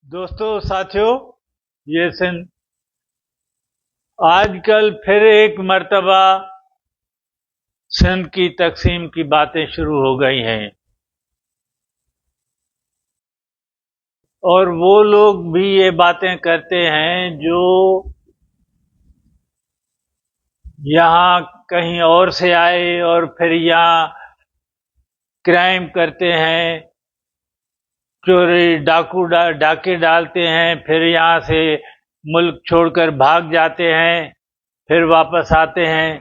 دوستو ساتھیو، یہ آج کل پھر ایک مرتبہ سندھ کی تقسیم کی باتیں شروع ہو گئی ہیں، اور وہ لوگ بھی یہ باتیں کرتے ہیں جو یہاں کہیں اور سے آئے اور پھر یہاں کرائم کرتے ہیں، چوری ڈاکے ڈالتے ہیں، پھر یہاں سے ملک چھوڑ کر بھاگ جاتے ہیں، پھر واپس آتے ہیں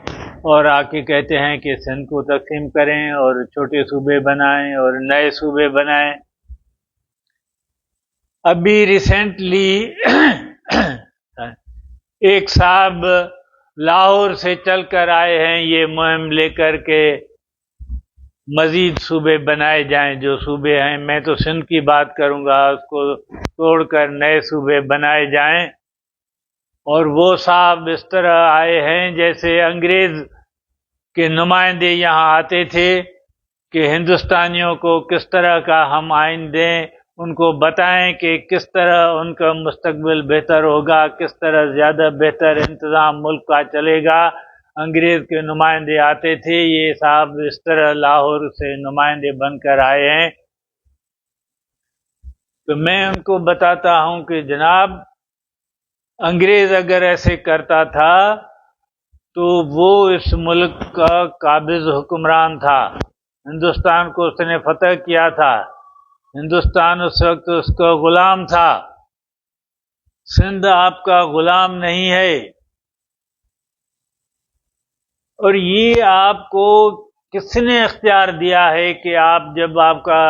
اور آ کے کہتے ہیں کہ سندھ کو تقسیم کریں اور چھوٹے صوبے بنائیں اور نئے صوبے بنائیں۔ ابھی ریسنٹلی ایک صاحب لاہور سے چل کر آئے ہیں یہ مہم لے کر کے مزید صوبے بنائے جائیں، جو صوبے ہیں، میں تو سندھ کی بات کروں گا، اس کو توڑ کر نئے صوبے بنائے جائیں۔ اور وہ صاحب اس طرح آئے ہیں جیسے انگریز کے نمائندے یہاں آتے تھے کہ ہندوستانیوں کو کس طرح کا ہم آئین دیں، ان کو بتائیں کہ کس طرح ان کا مستقبل بہتر ہوگا، کس طرح زیادہ بہتر انتظام ملک کا چلے گا۔ انگریز کے نمائندے آتے تھے، یہ صاحب اس طرح لاہور سے نمائندے بن کر آئے ہیں، تو میں ان کو بتاتا ہوں کہ جناب، انگریز اگر ایسے کرتا تھا تو وہ اس ملک کا قابض حکمران تھا، ہندوستان کو اس نے فتح کیا تھا، ہندوستان اس وقت اس کا غلام تھا، سندھ آپ کا غلام نہیں ہے۔ اور یہ آپ کو کس نے اختیار دیا ہے کہ آپ جب آپ کا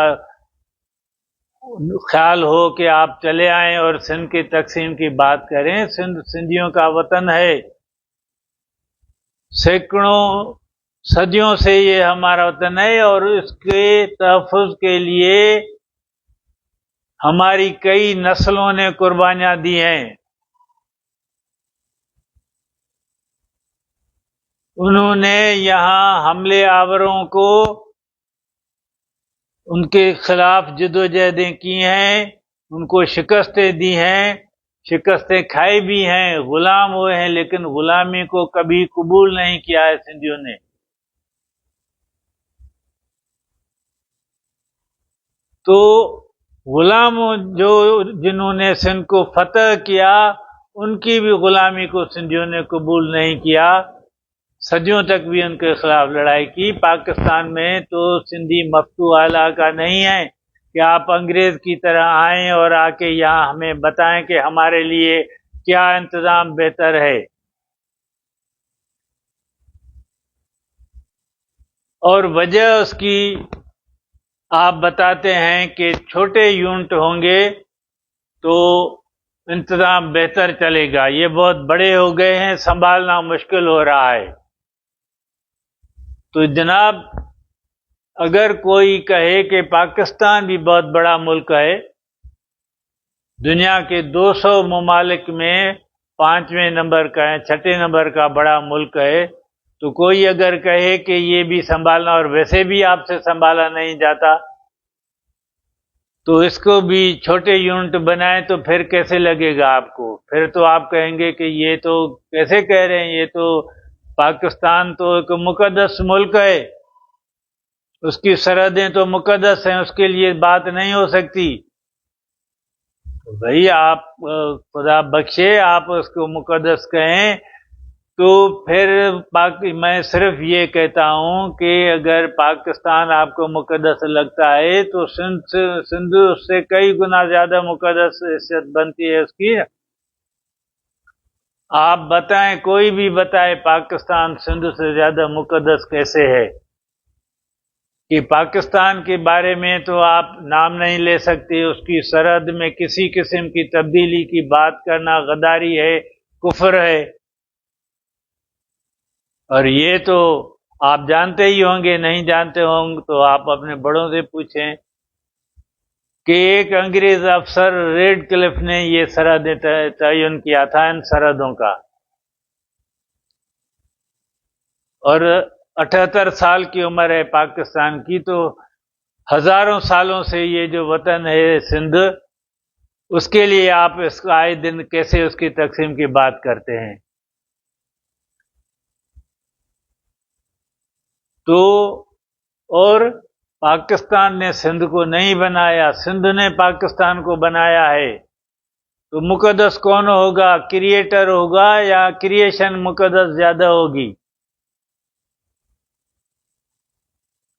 خیال ہو کہ آپ چلے آئیں اور سندھ کی تقسیم کی بات کریں؟ سندھ سندھیوں کا وطن ہے، سینکڑوں صدیوں سے یہ ہمارا وطن ہے، اور اس کے تحفظ کے لیے ہماری کئی نسلوں نے قربانیاں دی ہیں۔ انہوں نے یہاں حملے آوروں کو ان کے خلاف جدوجہدیں کی ہیں، ان کو شکستیں دی ہیں، شکستیں کھائی بھی ہیں، غلام ہوئے ہیں، لیکن غلامی کو کبھی قبول نہیں کیا ہے سندھیوں نے۔ تو غلاموں جنہوں نے سندھ کو فتح کیا، ان کی بھی غلامی کو سندھیوں نے قبول نہیں کیا، صدیوں تک بھی ان کے خلاف لڑائی کی۔ پاکستان میں تو سندھی مفتوح علاقہ نہیں ہے کہ آپ انگریز کی طرح آئیں اور آ کے یہاں ہمیں بتائیں کہ ہمارے لیے کیا انتظام بہتر ہے۔ اور وجہ اس کی آپ بتاتے ہیں کہ چھوٹے یونٹ ہوں گے تو انتظام بہتر چلے گا، یہ بہت بڑے ہو گئے ہیں، سنبھالنا مشکل ہو رہا ہے۔ تو جناب، اگر کوئی کہے کہ پاکستان بھی بہت بڑا ملک ہے، دنیا کے 200 ممالک میں 5ویں نمبر کا ہے، 6 نمبر کا بڑا ملک ہے، تو کوئی اگر کہے کہ یہ بھی سنبھالنا، اور ویسے بھی آپ سے سنبھالا نہیں جاتا، تو اس کو بھی چھوٹے یونٹ بنائیں تو پھر کیسے لگے گا آپ کو؟ پھر تو آپ کہیں گے کہ یہ تو کیسے کہہ رہے ہیں، یہ تو پاکستان تو ایک مقدس ملک ہے، اس کی سرحدیں تو مقدس ہیں، اس کے لیے بات نہیں ہو سکتی۔ بھائی آپ خدا بخشے، آپ اس کو مقدس کہیں تو پھر میں صرف یہ کہتا ہوں کہ اگر پاکستان آپ کو مقدس لگتا ہے تو سندھ اس سے کئی گنا زیادہ مقدس حیثیت بنتی ہے اس کی۔ آپ بتائیں، کوئی بھی بتائے پاکستان سندھ سے زیادہ مقدس کیسے ہے؟ کہ پاکستان کے بارے میں تو آپ نام نہیں لے سکتے، اس کی سرحد میں کسی قسم کی تبدیلی کی بات کرنا غداری ہے، کفر ہے۔ اور یہ تو آپ جانتے ہی ہوں گے، نہیں جانتے ہوں تو آپ اپنے بڑوں سے پوچھیں کہ ایک انگریز افسر ریڈ کلف نے یہ سرحدیں تعین کیا تھا ان سرحدوں کا، اور 78 سال کی عمر ہے پاکستان کی، تو ہزاروں سالوں سے یہ جو وطن ہے سندھ، اس کے لیے آپ اس کا آئے دن کیسے اس کی تقسیم کی بات کرتے ہیں؟ تو اور پاکستان نے سندھ کو نہیں بنایا، سندھ نے پاکستان کو بنایا ہے، تو مقدس کون ہوگا؟ کریٹر ہوگا یا کریشن مقدس زیادہ ہوگی؟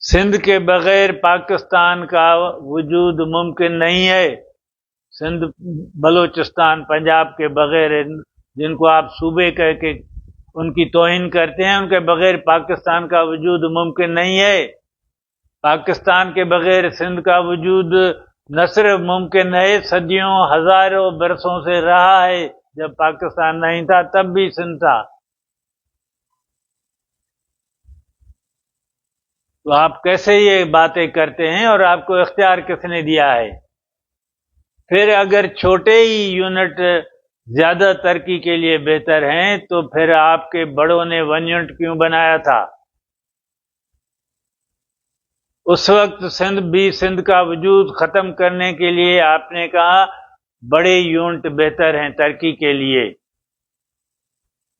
سندھ کے بغیر پاکستان کا وجود ممکن نہیں ہے۔ سندھ، بلوچستان، پنجاب کے بغیر، جن کو آپ صوبے کہہ کے ان کی توہین کرتے ہیں، ان کے بغیر پاکستان کا وجود ممکن نہیں ہے۔ پاکستان کے بغیر سندھ کا وجود نہ صرف ممکن ہے، صدیوں ہزاروں برسوں سے رہا ہے۔ جب پاکستان نہیں تھا تب بھی سندھ تھا۔ تو آپ کیسے یہ باتیں کرتے ہیں، اور آپ کو اختیار کس نے دیا ہے؟ پھر اگر چھوٹے ہی یونٹ زیادہ ترقی کے لیے بہتر ہیں تو پھر آپ کے بڑوں نے 1 یونٹ کیوں بنایا تھا؟ اس وقت سندھ کا وجود ختم کرنے کے لیے آپ نے کہا بڑے یونٹ بہتر ہیں ترقی کے لیے۔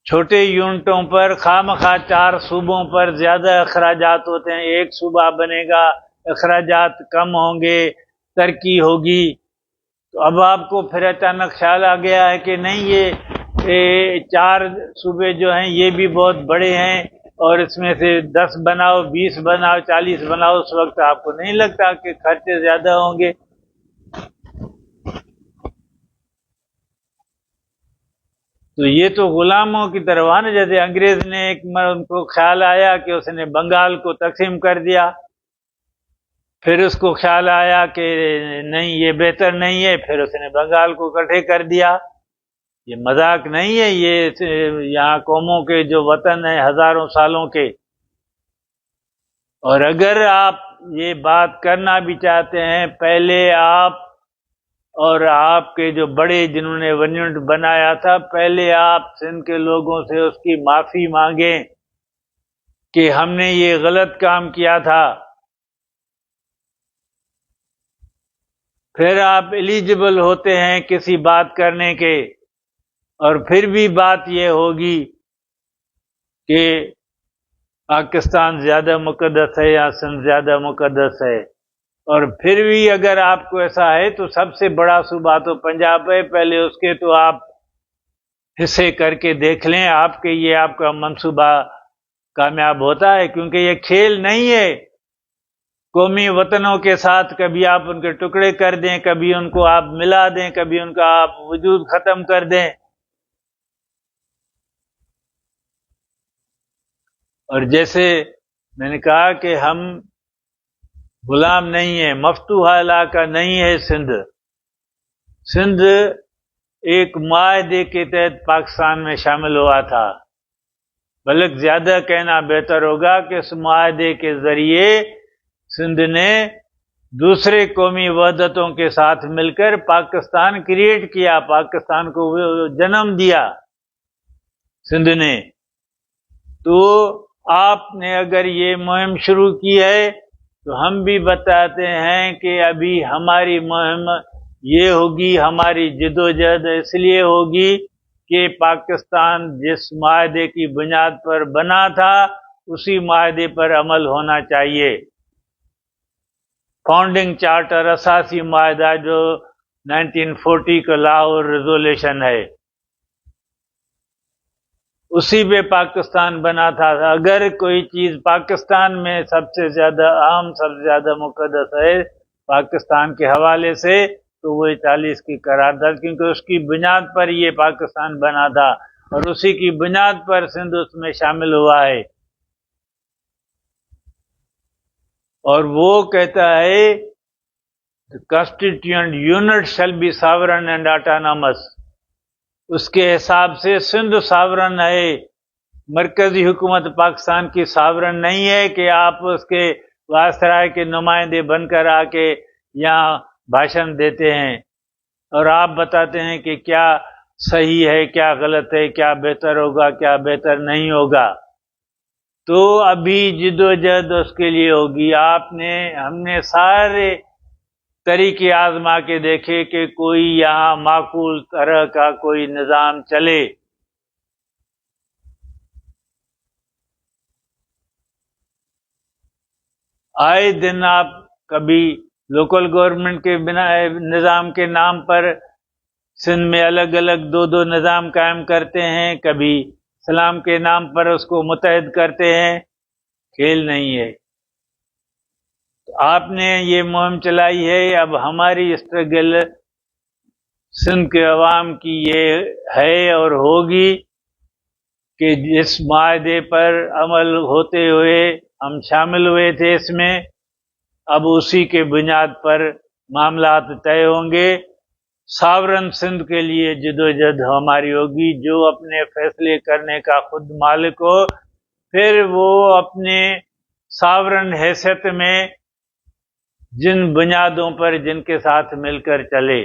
چھوٹے یونٹوں پر خواہ 4 صوبوں پر زیادہ اخراجات ہوتے ہیں، ایک صوبہ بنے گا، اخراجات کم ہوں گے، ترقی ہوگی۔ تو اب آپ کو پھر اچانک خیال آ گیا ہے کہ نہیں، یہ 4 صوبے جو ہیں یہ بھی بہت بڑے ہیں، اور اس میں سے 10 بناؤ، 20 بناؤ، 40 بناؤ۔ اس وقت آپ کو نہیں لگتا کہ خرچے زیادہ ہوں گے؟ تو یہ تو غلاموں کی طرح نا، جیسے انگریز نے ایک ان کو خیال آیا کہ اس نے بنگال کو تقسیم کر دیا، پھر اس کو خیال آیا کہ نہیں یہ بہتر نہیں ہے، پھر اس نے بنگال کو اکٹھے کر دیا۔ یہ مذاق نہیں ہے، یہ یہاں قوموں کے جو وطن ہیں ہزاروں سالوں کے۔ اور اگر آپ یہ بات کرنا بھی چاہتے ہیں، پہلے آپ اور آپ کے جو بڑے جنہوں نے 1 یونٹ بنایا تھا، پہلے آپ سندھ کے لوگوں سے اس کی معافی مانگیں کہ ہم نے یہ غلط کام کیا تھا۔ پھر آپ ایلیجبل ہوتے ہیں کسی بات کرنے کے، اور پھر بھی بات یہ ہوگی کہ پاکستان زیادہ مقدس ہے یا سندھ زیادہ مقدس ہے۔ اور پھر بھی اگر آپ کو ایسا ہے تو سب سے بڑا صوبہ تو پنجاب ہے، پہلے اس کے تو آپ حصے کر کے دیکھ لیں، آپ کے یہ آپ کا منصوبہ کامیاب ہوتا ہے، کیونکہ یہ کھیل نہیں ہے قومی وطنوں کے ساتھ کبھی آپ ان کے ٹکڑے کر دیں، کبھی ان کو آپ ملا دیں، کبھی ان کا آپ وجود ختم کر دیں۔ اور جیسے میں نے کہا کہ ہم غلام نہیں ہیں، مفتوحہ علاقہ نہیں ہے سندھ۔ سندھ ایک معاہدے کے تحت پاکستان میں شامل ہوا تھا، بلکہ زیادہ کہنا بہتر ہوگا کہ اس معاہدے کے ذریعے سندھ نے دوسرے قومی وحدتوں کے ساتھ مل کر پاکستان کریٹ کیا، پاکستان کو جنم دیا سندھ نے۔ تو آپ نے اگر یہ مہم شروع کی ہے تو ہم بھی بتاتے ہیں کہ ابھی ہماری مہم یہ ہوگی، ہماری جدوجہد اس لیے ہوگی کہ پاکستان جس معاہدے کی بنیاد پر بنا تھا اسی معاہدے پر عمل ہونا چاہیے۔ فاؤنڈنگ چارٹر، اساسی معاہدہ جو 1940 کا لاہور ریزولوشن ہے، اسی پہ پاکستان بنا تھا۔ اگر کوئی چیز پاکستان میں سب سے زیادہ اہم، سب سے زیادہ مقدس ہے پاکستان کے حوالے سے، تو وہ 40 کی قرارداد، کیونکہ اس کی بنیاد پر یہ پاکستان بنا تھا، اور اسی کی بنیاد پر سندھ اس میں شامل ہوا ہے۔ اور وہ کہتا ہے constituent unit shall be sovereign and autonomous، اس کے حساب سے سندھ ساورن ہے، مرکزی حکومت پاکستان کی ساورن نہیں ہے کہ آپ اس کے وائسرائے کے نمائندے بن کر آ کے یہاں بھاشن دیتے ہیں اور آپ بتاتے ہیں کہ کیا صحیح ہے، کیا غلط ہے، کیا بہتر ہوگا، کیا بہتر نہیں ہوگا۔ تو ابھی جدوجہد اس کے لیے ہوگی۔ ہم نے سارے طریقے آزما کے دیکھے کہ کوئی یہاں معقول طرح کا کوئی نظام چلے۔ آئے دن آپ کبھی لوکل گورنمنٹ کے نظام کے نام پر سندھ میں الگ الگ دو نظام قائم کرتے ہیں، کبھی اسلام کے نام پر اس کو متحد کرتے ہیں۔ کھیل نہیں ہے۔ آپ نے یہ مہم چلائی ہے، اب ہماری اسٹرگل سندھ کے عوام کی یہ ہے اور ہوگی کہ جس معاہدے پر عمل ہوتے ہوئے ہم شامل ہوئے تھے اس میں، اب اسی کے بنیاد پر معاملات طے ہوں گے۔ ساورن سندھ کے لیے جدوجہد ہماری ہوگی، جو اپنے فیصلے کرنے کا خود مالک ہو، پھر وہ اپنے ساورن حیثیت میں جن بنیادوں پر جن کے ساتھ مل کر چلے۔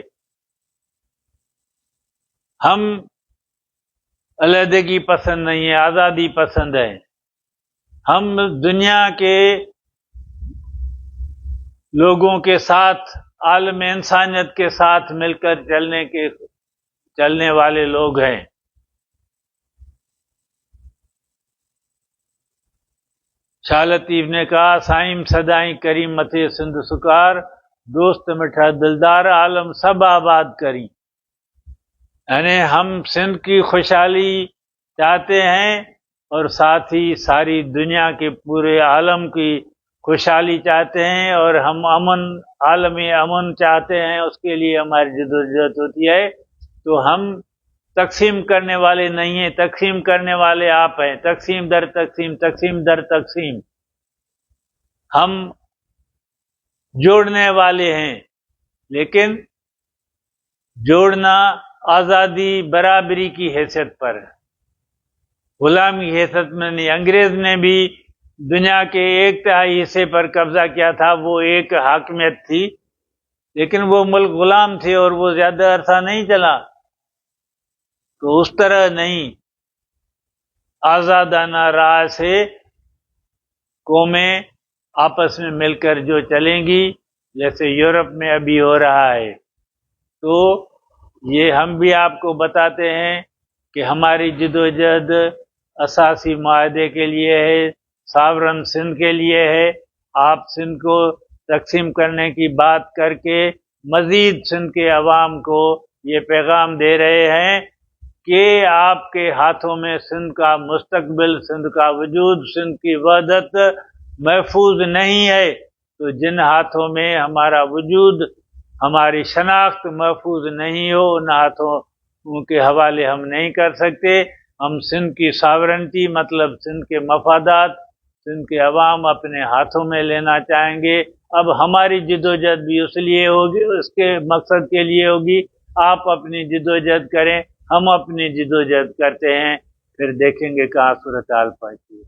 ہم علیحدگی پسند نہیں ہیں، آزادی پسند ہے۔ ہم دنیا کے لوگوں کے ساتھ، عالم انسانیت کے ساتھ مل کر چلنے والے لوگ ہیں۔ شاہ لطیف نے کہا، سائیں سدائیں کریم متھے سندھ سکار، دوست مٹھا دلدار عالم سب آباد کری۔ یعنی ہم سندھ کی خوشحالی چاہتے ہیں اور ساتھ ہی ساری دنیا کے پورے عالم کی خوشحالی چاہتے ہیں، اور ہم عالمی امن چاہتے ہیں۔ اس کے لیے ہماری جدوجہد ہوتی ہے۔ تو ہم تقسیم کرنے والے نہیں ہیں، تقسیم کرنے والے آپ ہیں۔ تقسیم در تقسیم، تقسیم در تقسیم۔ ہم جوڑنے والے ہیں، لیکن جوڑنا آزادی برابری کی حیثیت پر، غلامی کی حیثیت میں نہیں۔ انگریز نے بھی دنیا کے 1/3 حصے پر قبضہ کیا تھا، وہ ایک حاکمیت تھی، لیکن وہ ملک غلام تھے اور وہ زیادہ عرصہ نہیں چلا۔ تو اس طرح نہیں، آزادانہ راہ سے قومیں آپس میں مل کر جو چلیں گی، جیسے یورپ میں ابھی ہو رہا ہے۔ تو یہ ہم بھی آپ کو بتاتے ہیں کہ ہماری جدوجہد اساسی معاہدے کے لیے ہے، ساورن سندھ کے لیے ہے۔ آپ سندھ کو تقسیم کرنے کی بات کر کے مزید سندھ کے عوام کو یہ پیغام دے رہے ہیں کہ آپ کے ہاتھوں میں سندھ کا مستقبل، سندھ کا وجود، سندھ کی وحدت محفوظ نہیں ہے۔ تو جن ہاتھوں میں ہمارا وجود، ہماری شناخت محفوظ نہیں ہو، ان ہاتھوں کے حوالے ہم نہیں کر سکتے۔ ہم سندھ کی ساورنٹی، مطلب سندھ کے مفادات، سندھ کے عوام اپنے ہاتھوں میں لینا چاہیں گے۔ اب ہماری جدوجہد بھی اس لیے ہوگی، اس کے مقصد کے لیے ہوگی۔ آپ اپنی جدوجہد کریں، ہم اپنی جدوجہد کرتے ہیں، پھر دیکھیں گے کہاں صورتحال پہنچتی ہے۔